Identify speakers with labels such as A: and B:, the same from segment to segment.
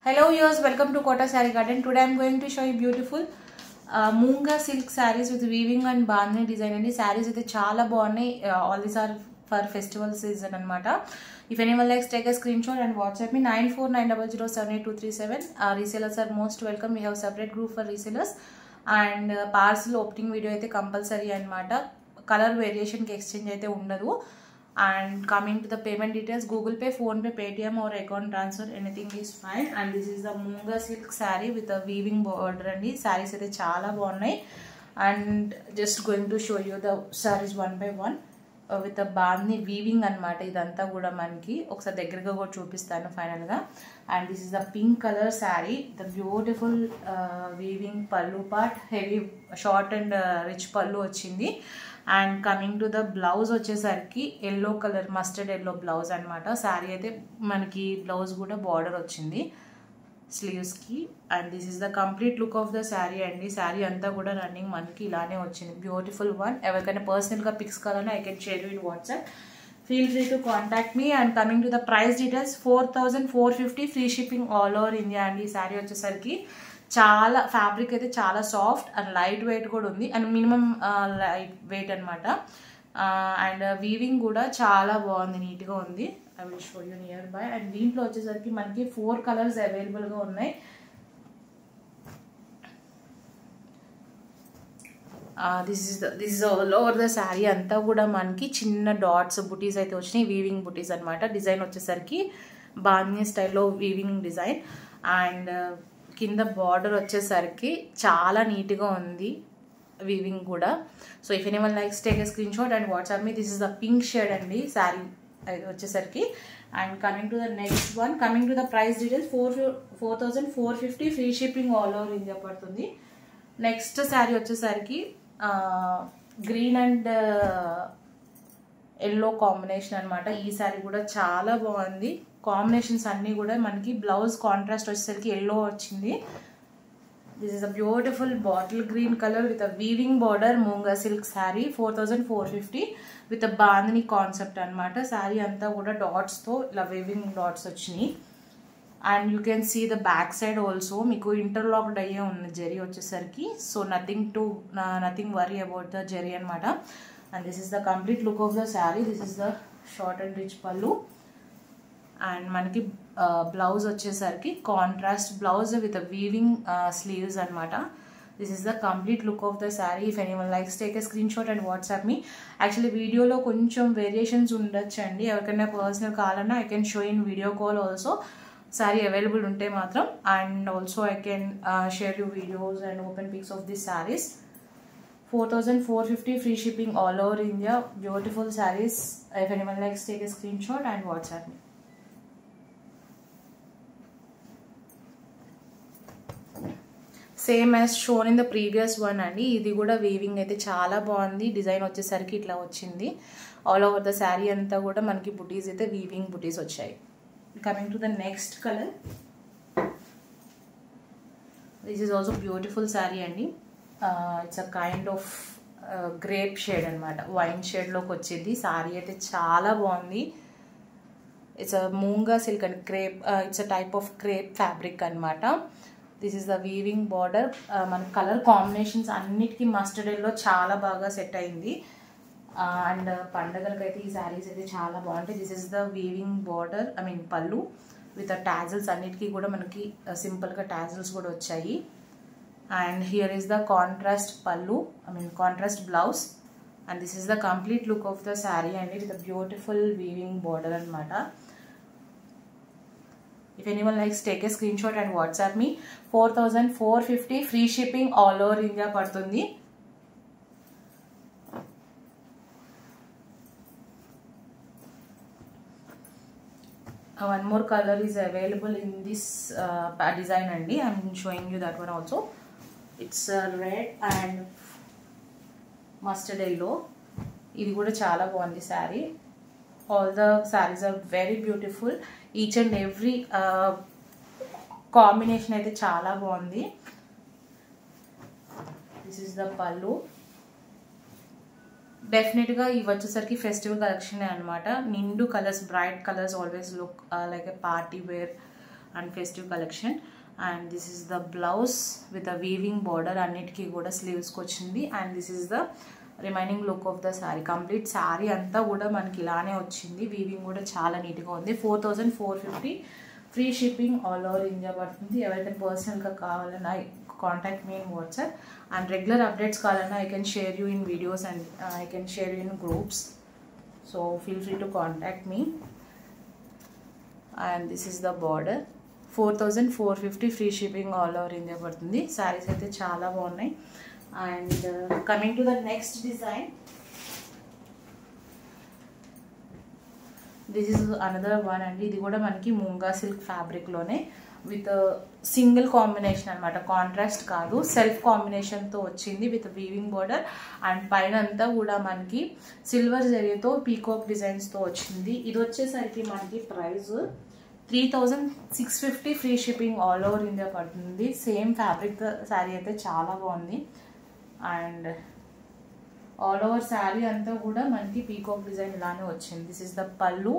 A: Hello viewers, welcome to Kota Saree Garden. Today I am going to show you beautiful Moonga silk sarees with weaving and bandhani design. And sarees with chala bonnai. All these are for festival season anamata. If anyone likes, take a screenshot and WhatsApp me 9490078237. Resellers are most welcome. We have separate group for resellers and parcel opening video aithe compulsory anamata. Color variation ki exchange aithe undadu. And coming to the payment details, Google Pay, Phone Pay, Paytm or account transfer, anything is fine. And this is the Moonga silk saree with a weaving border and the sarees aithe chala bonnai. And just going to show you the sarees one by one with the bandhani weaving anamata. Idantha kuda manki oksa deggaraga kuda chupistanu final ga. And this is the pink color saree, the beautiful weaving pallu part, heavy short and rich pallu ochindi. And coming to the blouse వచ్చేసరికి yellow color mustard yellow blouse అన్నమాట. Sorry అయితే మనకి blouse కూడా border వచ్చింది sleeves కి. And this is the complete look of the sorry అండి. Sorry అంతా కూడా రన్నింగ్ మనకి ఇలానే వచ్చింది. Beautiful one. ఎవరికైనా పర్సనల్ గా పిక్స్ కావాలన్నా I can share you in WhatsApp. Feel free to contact me. And coming to the price details, 4450 free shipping all over India అండి. ఈ సారీ వచ్చేసరికి చాలా ఫ్యాబ్రిక్ అయితే చాలా సాఫ్ట్ అండ్ లైట్ వెయిట్ కూడా ఉంది. అండ్ మినిమం లైట్ వెయిట్ అనమాట. And weaving కూడా చాలా బాగుంది, నీట్గా ఉంది. I will show you near by. And దీంట్లో వచ్చేసరికి మనకి 4 కలర్స్ అవైలబుల్గా ఉన్నాయి. This is all over the sari అంతా కూడా మనకి చిన్న డాట్స్ బుటీస్ అయితే వచ్చినాయి, వీవింగ్ బుటీస్ అనమాట. డిజైన్ వచ్చేసరికి బాంధనీ స్టైల్లో వీవింగ్ డిజైన్. అండ్ కింద బార్డర్ వచ్చేసరికి చాలా నీట్గా ఉంది వీవింగ్ కూడా. So if anyone likes, take a screen shot and WhatsApp me. This is the pink shade అండి శారీ వచ్చేసరికి. And coming to the next one, coming to the price details, 4450 free shipping all over India పడుతుంది. Next sari వచ్చేసరికి green and yellow combination అనమాట. ఈ శారీ కూడా చాలా బాగుంది. Combinations అన్నీ కూడా మనకి బ్లౌజ్ కాంట్రాస్ట్ వచ్చేసరికి ఎల్లో వచ్చింది. This is a beautiful bottle green colour with a weaving border moonga silk sari. 4450 with a bandhani concept అనమాట. శారీ అంతా కూడా డాట్స్తో ఇలా వీవింగ్ డాట్స్ వచ్చినాయి. And you can see the back side also మీకు ఇంటర్లాక్డ్ అయ్యే ఉంది జరీ వచ్చేసరికి. So nothing worry about the zari అనమాట. And this is the complete look of the sari. This is the short and rich pallu. And మనకి blouse వచ్చేసరికి contrast blouse with weaving sleeves అనమాట. This is the complete look of the sari. If anyone likes, take a screen shot and WhatsApp me. Actually వీడియోలో కొంచెం variations ఉండొచ్చు అండి. ఎవరికైనా personal కావాలన్నా I can show in video call also. Sari available ఉంటే మాత్రం. And also I can share you videos and open pics of this saris. 4450 free shipping all over India. Beautiful sarees. If anyone likes, take a screenshot and WhatsApp me. Same as shown in the previous one అండి. ఇది కూడా weaving అయితే చాలా బాగుంది. Design వచ్చేసరికి ఇట్లా వచ్చింది. All over the sari అంతా కూడా మనకి బుటీస్ అయితే వీవింగ్ బుటీస్ వచ్చాయి. Coming to the next colour, this is also beautiful sari అండి. It's a kind of grape shade wine. వైన్ షేడ్లోకి వచ్చింది. శారీ అయితే చాలా బాగుంది. It's a moonga silk and crepe, it's a type of crepe fabric అనమాట. This is the weaving border. మన colour combinations అన్నిటికీ మస్టర్డ్ ఎల్లో చాలా బాగా సెట్ అయింది. అండ్ పండగలకైతే ఈ శారీస్ అయితే చాలా బాగుంటాయి. This is the weaving border, I mean pallu with tassels. అన్నిటికీ కూడా మనకి సింపుల్గా టాజిల్స్ కూడా వచ్చాయి. And here is the contrast pallu, I mean contrast blouse. And this is the complete look of the sari అండి విత్ బ్యూటిఫుల్ వీవింగ్ బార్డర్ అనమాట. If anyone likes, take a screenshot and WhatsApp me. 4450 free shipping all over India పడుతుంది. One more color is available in this design అండి. I'm showing you that one also. It's red and mustard yellow. ఇది కూడా చాలా బాగుంది sari. All the sarees are very beautiful. Each and every combination అయితే చాలా బాగుంది. This is the pallu. డెఫినెట్గా ఇవి వచ్చేసరికి ఫెస్టివల్ కలెక్షన్ అనమాట. నిండు colours, bright colours always look like a party wear and festive collection. And this is the blouse with a weaving border, అన్నిటికీ కూడా స్లీవ్స్కి వచ్చింది. And this is the remaining look of the sari. Complete sari అంతా కూడా మనకి ఇలానే వచ్చింది. వీవింగ్ కూడా చాలా నీట్గా ఉంది. 4450 free shipping all over India పడుతుంది. ఎవరైతే పర్సనల్గా కావాలన్నా contact me in WhatsApp. And regular updates కావాలన్నా I can share you in videos and I can share you in groups. So feel free to contact me. And this is the border. 4450 free shipping all over India పడుతుంది. శారీస్ అయితే చాలా బాగున్నాయి. And coming to the next design, this is another one అండి. ఇది కూడా మనకి మూంగా silk ఫ్యాబ్రిక్లోనే with single combination అనమాట, కాంట్రాస్ట్ కాదు, సెల్ఫ్ కాంబినేషన్తో వచ్చింది విత్ వీవింగ్ బార్డర్. అండ్ పైన అంతా కూడా మనకి సిల్వర్ జరీతో పీకాక్ డిజైన్స్తో వచ్చింది. ఇది వచ్చేసరికి మనకి price 3650 free shipping all over India పడుతుంది. సేమ్ ఫ్యాబ్రిక్ శారీ అయితే చాలా బాగుంది. అండ్ ఆల్ ఓవర్ శారీ అంతా కూడా మనకి పీకాక్ డిజైన్ ఇలానే వచ్చింది. దిస్ ఇస్ ద పళ్ళు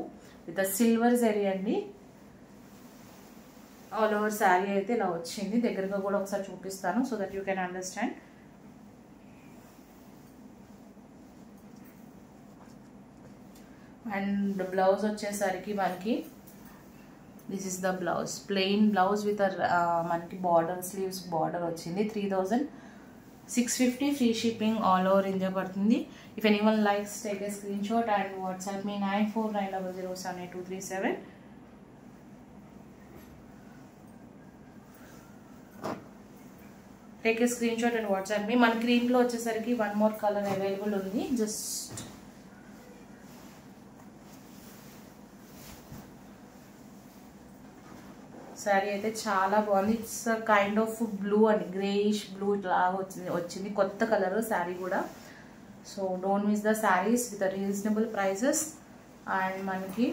A: విత్ సిల్వర్ జరీ అండి. ఆల్ ఓవర్ శారీ అయితే ఇలా వచ్చింది. దగ్గరగా కూడా ఒకసారి చూపిస్తాను so that you can understand. And blouse వచ్చేసరికి మనకి this is the blouse, plain blouse with మనకి బార్డర్, స్లీవ్స్ బార్డర్ వచ్చింది. 3650 free shipping all over India పడుతుంది. If anyone likes take a screen shot and WhatsApp me 9490078237. Take a screen shot and WhatsApp me. మన క్రీమ్లో వచ్చేసరికి one more colour available ఉంది. Just sari అయితే చాలా బాగుంది. ఇట్స్ కైండ్ ఆఫ్ బ్లూ అండి, greyish blue లాగా వచ్చింది కొత్త కలర్ శారీ కూడా. So don't miss the saris with reasonable prices. And మనకి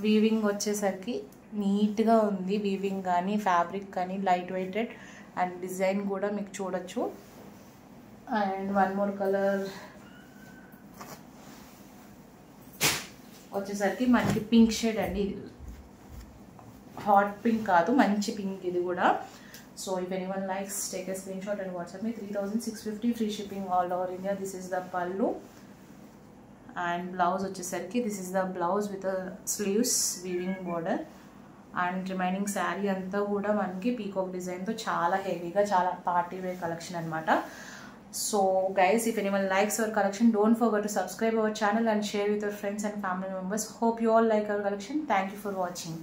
A: వీవింగ్ వచ్చేసరికి నీట్గా ఉంది. వీవింగ్ కానీ ఫ్యాబ్రిక్ కానీ లైట్ వెయిటెడ్ అండ్ డిజైన్ కూడా మీకు చూడొచ్చు. అండ్ వన్ మోర్ కలర్ వచ్చేసరికి మనకి పింక్ షేడ్ అండి. హాట్ పింక్ కాదు, మంచి పింక్ ఇది కూడా. So if anyone likes take a screen shot and WhatsApp me. 3650 free shipping all over India. This is the పళ్ళు. అండ్ బ్లౌజ్ వచ్చేసరికి this is the blouse with sleeves weaving border. And remaining sari అంతా కూడా మనకి peacock డిజైన్తో చాలా హెవీగా, చాలా party wear collection అనమాట. So guys, if anyone likes our collection, don't forget to subscribe our channel and share with your friends and family members. Hope you all like our collection. Thank you for watching.